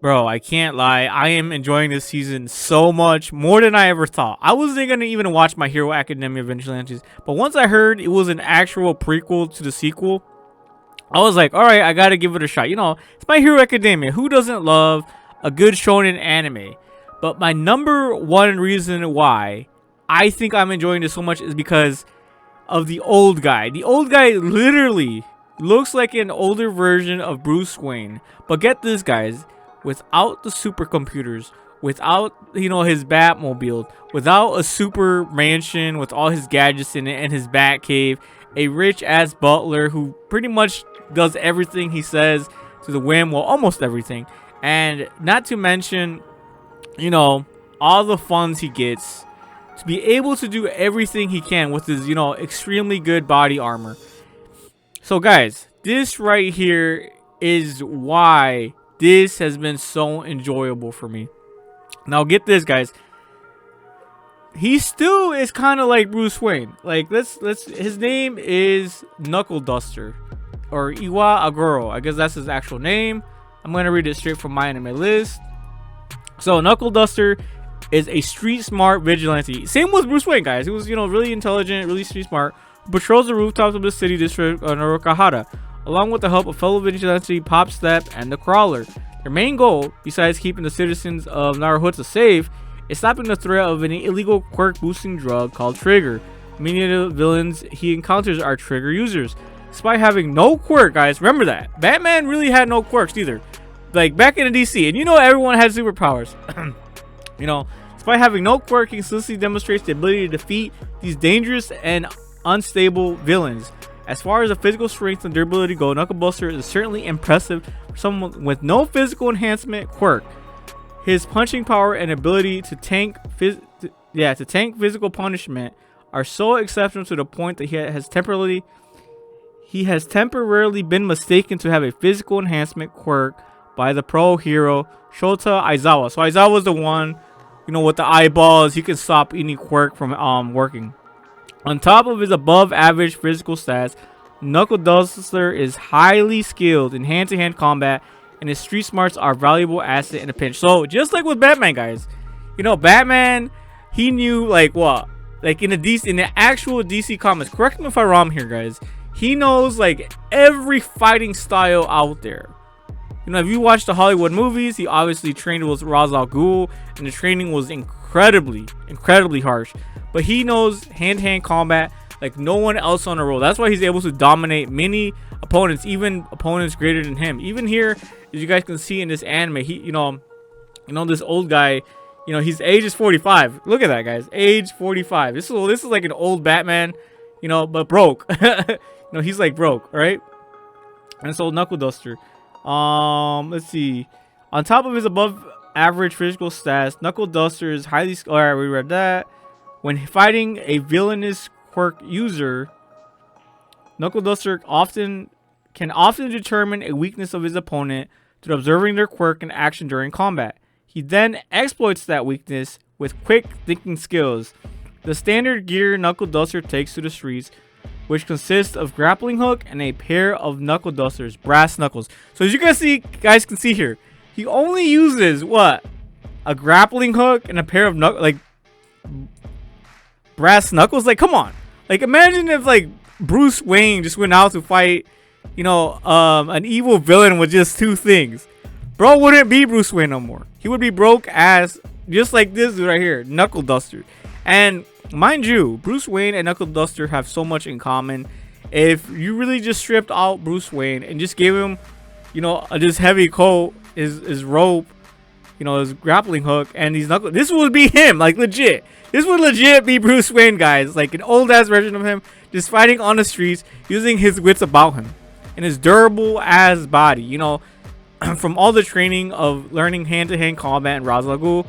Bro, I can't lie. I am enjoying this season so much more than I ever thought. I wasn't going to even watch My Hero Academia Vigilantes, but once I heard it was an actual prequel to the sequel, I was like, all right, I got to give it a shot. You know, it's My Hero Academia. Who doesn't love a good shonen anime? But my number one reason why I think I'm enjoying this so much is because of the old guy. The old guy literally looks like an older version of Bruce Wayne. But get this, guys. Without the supercomputers, without, you know, his Batmobile, without a super mansion with all his gadgets in it and his Batcave, a rich-ass butler who pretty much does everything he says to the whim, well, almost everything. And not to mention, you know, all the funds he gets to be able to do everything he can with his, you know, extremely good body armor. So, guys, this right here is why this has been so enjoyable for me. Now get this, guys. He still is kind of like Bruce Wayne. Like his name is Knuckle Duster or Iwa Aguro. I guess that's his actual name. I'm going to read it straight from my anime list. So Knuckle Duster is a street smart vigilante. Same with Bruce Wayne, guys. He was, you know, really intelligent, really street smart. Patrols the rooftops of the city district of Narukahara, along with the help of fellow vigilante Pop Step and the Crawler. Their main goal, besides keeping the citizens of Naruhodo safe, is stopping the threat of an illegal quirk-boosting drug called Trigger. Many of the villains he encounters are Trigger users. Despite having no quirk, guys, remember that. Batman really had no quirks either. Like, back in the DC, and you know everyone had superpowers. You know, despite having no quirk, he consistently demonstrates the ability to defeat these dangerous and unstable villains. As far as the physical strength and durability go, Knuckle Duster is certainly impressive for someone with no physical enhancement quirk. His punching power and ability to tank physical punishment are so exceptional to the point that he has temporarily been mistaken to have a physical enhancement quirk by the pro hero Shota Aizawa. So Aizawa is the one, you know, with the eyeballs. He can stop any quirk from working. On top of his above average physical stats, Knuckle Duster is highly skilled in hand-to-hand combat, and his street smarts are a valuable asset in a pinch. So just like with Batman, guys, you know, Batman, he knew like what? Like in the actual DC comics, correct me if I'm wrong here, guys, he knows like every fighting style out there. You know, if you watch the Hollywood movies, he obviously trained with Ra's al Ghul, and the training was incredibly harsh. But he knows hand-to-hand combat like no one else on the road. That's why he's able to dominate many opponents, even opponents greater than him. Even here, as you guys can see in this anime, he, you know, this old guy, you know, his age is 45. Look at that, guys, age 45. This is like an old Batman, you know, but broke. You know, he's like broke, right? And so Knuckle Duster. Let's see. On top of his above average physical stats, Knuckle Duster is highly skilled. Alright, we read that. When fighting a villainous quirk user, Knuckle Duster can often determine a weakness of his opponent through observing their quirk in action during combat. He then exploits that weakness with quick thinking skills. The standard gear Knuckle Duster takes to the streets, which consists of grappling hook and a pair of Knuckle Dusters, brass knuckles. So as you guys can see here, he only uses what? A grappling hook and a pair of brass knuckles. Like, come on. Like, imagine if like Bruce Wayne just went out to fight, you know, an evil villain with just two things. Bro wouldn't be Bruce Wayne no more. He would be broke ass, just like this dude right here, Knuckle Duster. And mind you, Bruce Wayne and Knuckle Duster have so much in common. If you really just stripped out Bruce Wayne and just gave him, you know, this heavy coat, his rope, you know, his grappling hook, and these knuckles, this would be him, like legit. This would legit be Bruce Wayne, guys. Like an old ass version of him, just fighting on the streets, using his wits about him and his durable ass body. You know, from all the training of learning hand-to-hand combat in Ra's al Ghul,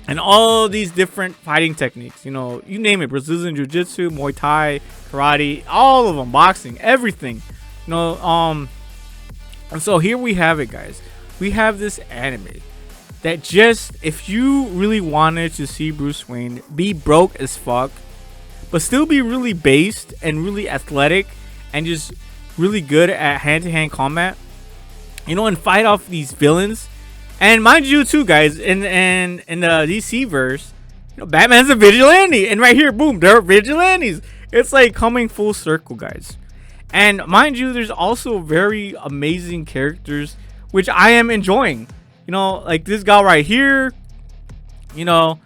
and all these different fighting techniques, you know, you name it, Brazilian Jiu-Jitsu, Muay Thai, karate, all of them, boxing, everything, you know. And so here we have it, guys. We have this anime that just, if you really wanted to see Bruce Wayne be broke as fuck, but still be really based and really athletic and just really good at hand-to-hand combat, you know, and fight off these villains And mind you, too, guys, in the DC verse, you know, Batman's a vigilante, and right here, boom, they're vigilantes. It's like coming full circle, guys. And mind you, there's also very amazing characters which I am enjoying. You know, like this gal right here. You know,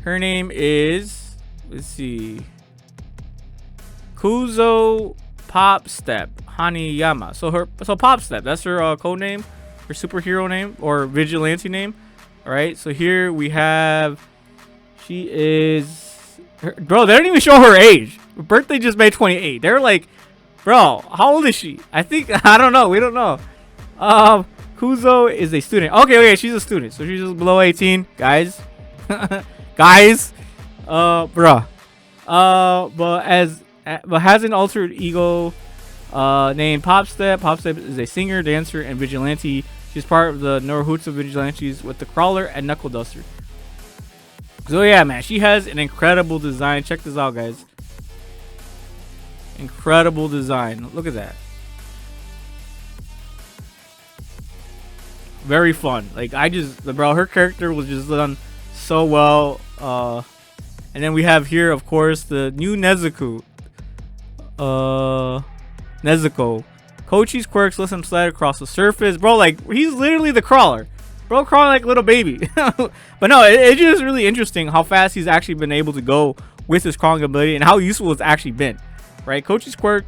her name is, let's see, Kuzo Popstep Hanayama. So Popstep, that's her code name, her superhero name or vigilante name. All right, so here we have, she is, bro, they don't even show her age. Her birthday just May 28. They're like, bro, how old is she? I think, I don't know, we don't know. Kuzo is a student. Okay, she's a student, so she's just below 18, guys. Guys, bruh. But has an alter ego named Popstep. Popstep is a singer, dancer, and vigilante. She's part of the Naruto Vigilantes with the Crawler and Knuckle Duster. So yeah, man, she has an incredible design. Check this out, guys. Incredible design. Look at that. Very fun. Like, bro, her character was just done so well. And then we have here, of course, the new Nezuko. Kochi's quirks let him slide across the surface. Bro, like, he's literally the Crawler. Bro, crawling like a little baby. But no, it's just really interesting how fast he's actually been able to go with his crawling ability and how useful it's actually been. Right? Kochi's quirk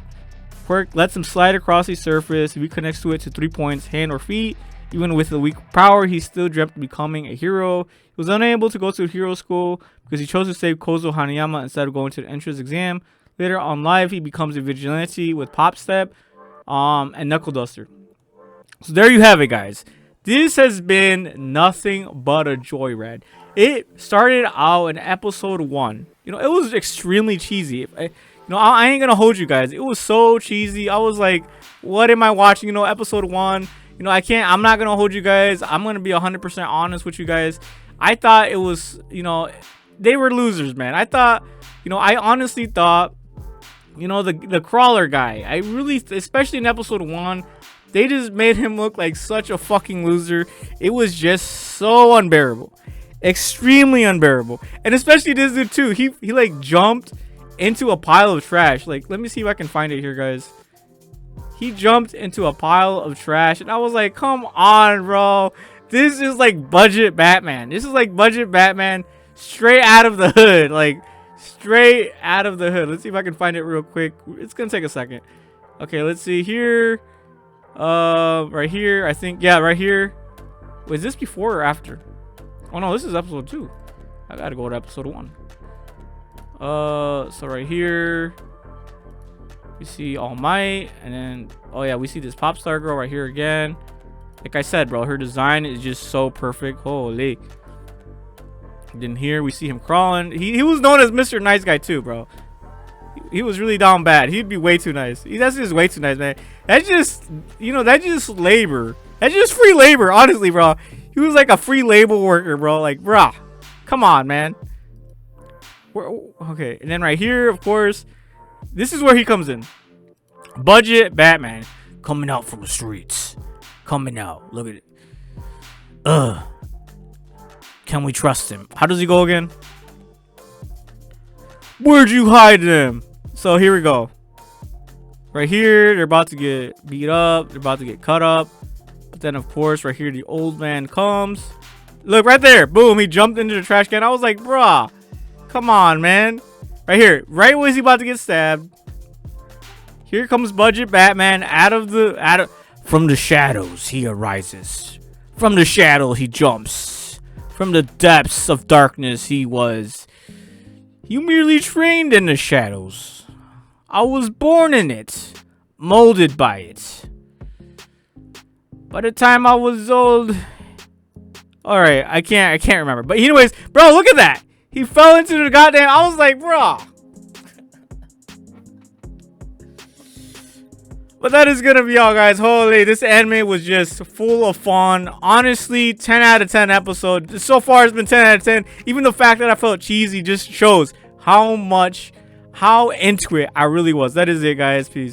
lets him slide across the surface. If he connects to it to 3 points, hand or feet. Even with the weak power, he still dreamt of becoming a hero. He was unable to go to hero school because he chose to save Kozo Hanayama instead of going to the entrance exam. Later on live, he becomes a vigilante with Popstep and Knuckle Duster. So there you have it, guys. This has been nothing but a joyride. It started out in episode 1. You know, it was extremely cheesy. I ain't gonna hold you guys. It was so cheesy. I was like, what am I watching? You know, episode 1. You know, I'm not going to hold you guys. I'm going to be 100% honest with you guys. I thought it was, you know, they were losers, man. I thought, you know, I honestly thought, you know, the Crawler guy, I really, especially in episode 1, they just made him look like such a fucking loser. It was just so unbearable. Extremely unbearable. And especially this dude too. He like jumped into a pile of trash. Like, let me see if I can find it here, guys. He jumped into a pile of trash, and I was like, come on, bro. This is like budget Batman. This is like budget Batman straight out of the hood. Like, straight out of the hood. Let's see if I can find it real quick. It's going to take a second. Okay, let's see here. Right here, I think. Yeah, right here. Wait, is this before or after? Oh, no, this is episode 2. I got to go to episode 1. So right here. We see All Might, and then, oh yeah, we see this pop star girl right here again. Like I said, bro, her design is just so perfect. Holy. And then here we see him crawling. He was known as Mr. Nice Guy too, bro. He was really down bad. He'd be way too nice. That's just way too nice, man. That's just, you know, that's just labor. That's just free labor, honestly, bro. He was like a free labor worker, bro. Like, bro, come on, man. Okay, and then right here, of course, this is where he comes in. Budget Batman coming out from the streets. Coming out. Look at it. Can we trust him? How does he go again? Where'd you hide them? So here we go. Right here, they're about to get beat up. They're about to get cut up. But then, of course, right here, the old man comes. Look, right there. Boom. He jumped into the trash can. I was like, bruh. Come on, man. Right here, right when he's about to get stabbed. Here comes Budget Batman from the shadows he arises. From the shadow he jumps. From the depths of darkness he was. You merely trained in the shadows. I was born in it, molded by it. By the time I was old, all right, I can't remember. But anyways, bro, look at that. He fell into the goddamn. I was like, bro. But that is gonna be all, guys. Holy, this anime was just full of fun. Honestly, 10 out of 10 episode. So far, it's been 10 out of 10. Even the fact that I felt cheesy just shows how into it I really was. That is it, guys. Peace.